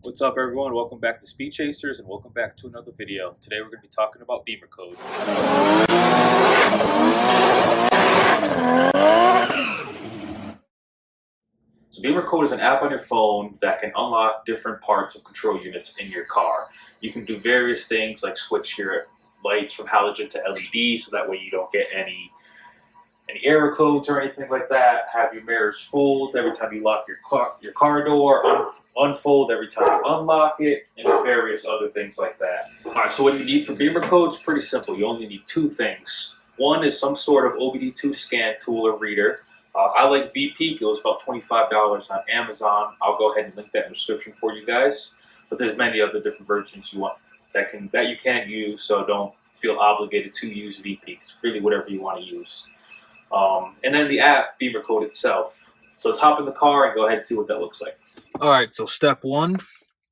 What's up, everyone? Welcome back to Speed Chasers and welcome back to another video. Today we're going to be talking about BimmerCode. So BimmerCode is an app on your phone that can unlock different parts of control units in your car. You can do various things like switch your lights from halogen to LED so that way you don't get any error codes or anything like that. Have your mirrors fold every time you lock your car door, unfold every time you unlock it, and various other things like that. All right, so what do you need for BimmerCode? It's pretty simple. You only need two things. One is some sort of OBD2 scan tool or reader. I like VPeak. It was about $25 on Amazon. I'll go ahead and link that in the description for you guys. But there's many other different versions you want that you can use. So don't feel obligated to use VPeak. It's really whatever you want to use. And then the app, BimmerCode itself. So let's hop in the car and go ahead and see what that looks like. All right, so step one,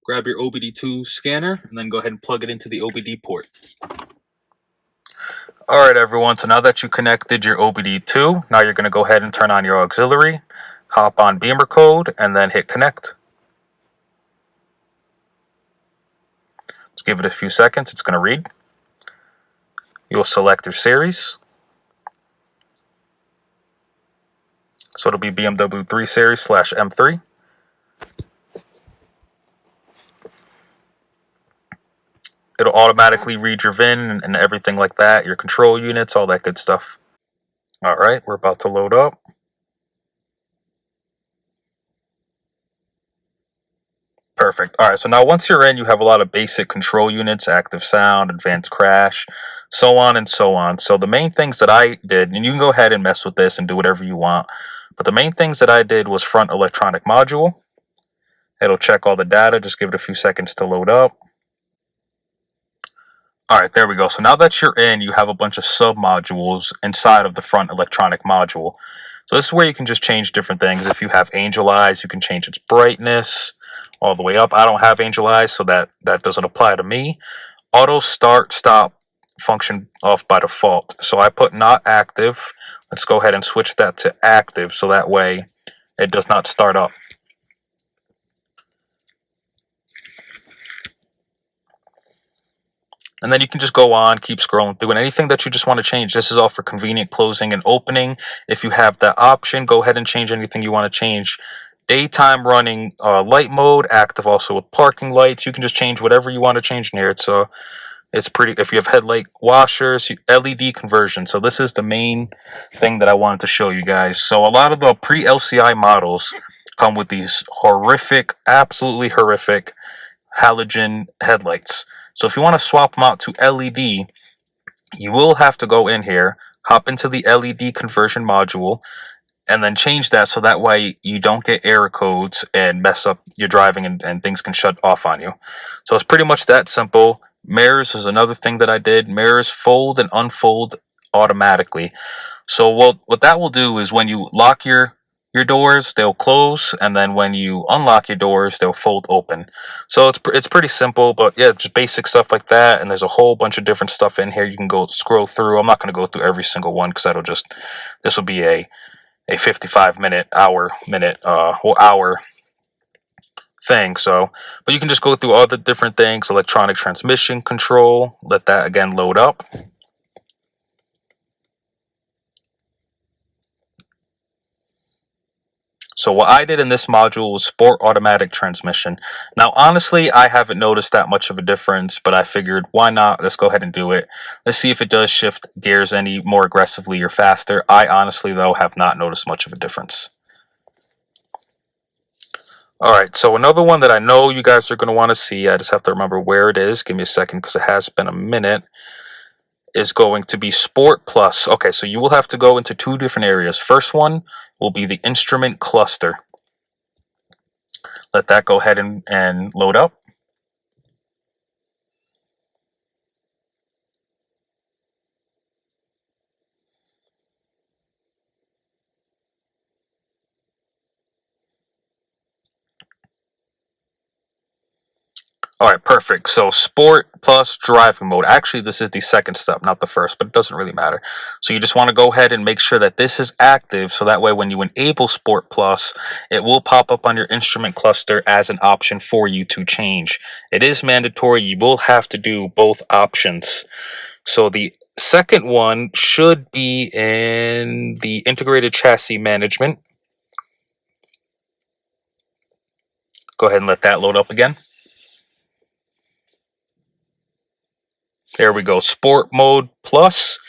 grab your OBD2 scanner and then go ahead and plug it into the OBD port. All right, everyone, so now that you connected your OBD2, now you're going to go ahead and turn on your auxiliary, hop on BimmerCode, and then hit connect. Let's give it a few seconds. It's going to read. You'll select your series. So it'll be BMW 3 Series /M3. It'll automatically read your VIN and everything like that, your control units, all that good stuff. All right, we're about to load up. Perfect. All right, so now once you're in, you have a lot of basic control units, active sound, advanced crash, so on and so on. So the main things that I did, and you can go ahead and mess with this and do whatever you want, but the main things that I did was front electronic module. It'll check all the data, just give it a few seconds to load up. All right, there we go. So now that you're in, you have a bunch of sub-modules inside of the front electronic module. So this is where you can just change different things. If you have angel eyes, you can change its brightness all the way up. I don't have angel eyes, so that doesn't apply to me. Auto start stop function off by default. So I put not active. Let's go ahead and switch that to active so that way it does not start up. And then you can just go on, keep scrolling through, and anything that you just want to change. This is all for convenient closing and opening. If you have that option, go ahead and change anything you want to change. Daytime running light mode, active also with parking lights. You can just change whatever you want to change in here. It's pretty. If you have headlight washers, LED conversion. So this is the main thing that I wanted to show you guys. So a lot of the pre-LCI models come with these horrific, absolutely horrific halogen headlights. So if you want to swap them out to LED, you will have to go in here, hop into the LED conversion module, and then change that so that way you don't get error codes and mess up your driving and things can shut off on you. So it's pretty much that simple. Mirrors is another thing that I did. Mirrors fold and unfold automatically. So what that will do is when you lock your doors, they'll close, and then when you unlock your doors, they'll fold open. So it's pretty simple, but yeah, just basic stuff like that. And there's a whole bunch of different stuff in here. You can go scroll through. I'm not going to go through every single one because this will be a 55-minute, hour thing. So, but you can just go through all the different things. Electronic transmission control. Let that again load up. So what I did in this module was sport automatic transmission. Now, honestly, I haven't noticed that much of a difference, but I figured, why not? Let's go ahead and do it. Let's see if it does shift gears any more aggressively or faster. I honestly, though, have not noticed much of a difference. All right, so another one that I know you guys are going to want to see, I just have to remember where it is. Give me a second because it has been a minute. Is going to be Sport Plus. Okay, so you will have to go into two different areas. First one will be the instrument cluster. Let that go ahead and load up. All right, perfect. So sport plus driving mode. Actually, this is the second step, not the first, but it doesn't really matter. So you just want to go ahead and make sure that this is active. So that way, when you enable sport plus, it will pop up on your instrument cluster as an option for you to change. It is mandatory. You will have to do both options. So the second one should be in the integrated chassis management. Go ahead and let that load up again. There we go. Sport mode plus.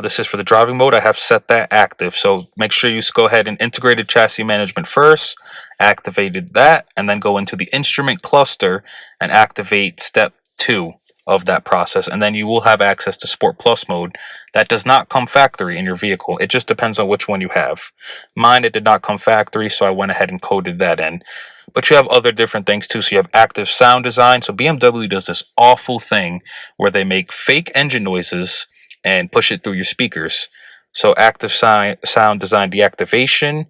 This is for the driving mode. I have set that active. So make sure you go ahead and integrated chassis management first, activated that, and then go into the instrument cluster and activate step 2 of that process. And then you will have access to Sport Plus mode. That does not come factory in your vehicle. It just depends on which one you have. Mine, it did not come factory, so I went ahead and coded that in. But you have other different things too. So you have active sound design. So BMW does this awful thing where they make fake engine noises and push it through your speakers. So active sound design deactivation.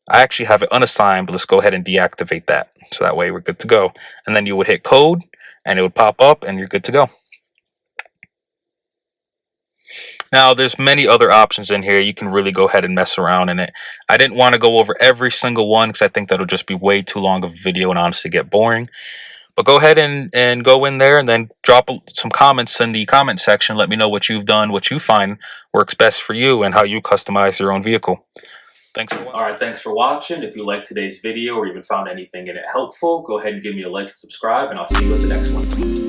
I actually have it unassigned, but let's go ahead and deactivate that. So that way we're good to go. And then you would hit code and it would pop up and you're good to go. Now, there's many other options in here. You can really go ahead and mess around in it. I didn't want to go over every single one because I think that'll just be way too long of a video and honestly get boring. But go ahead and go in there and then drop some comments in the comment section. Let me know what you've done, what you find works best for you, and how you customize your own vehicle. Thanks for watching. All right, thanks for watching. If you liked today's video or even found anything in it helpful, go ahead and give me a like and subscribe, and I'll see you at the next one.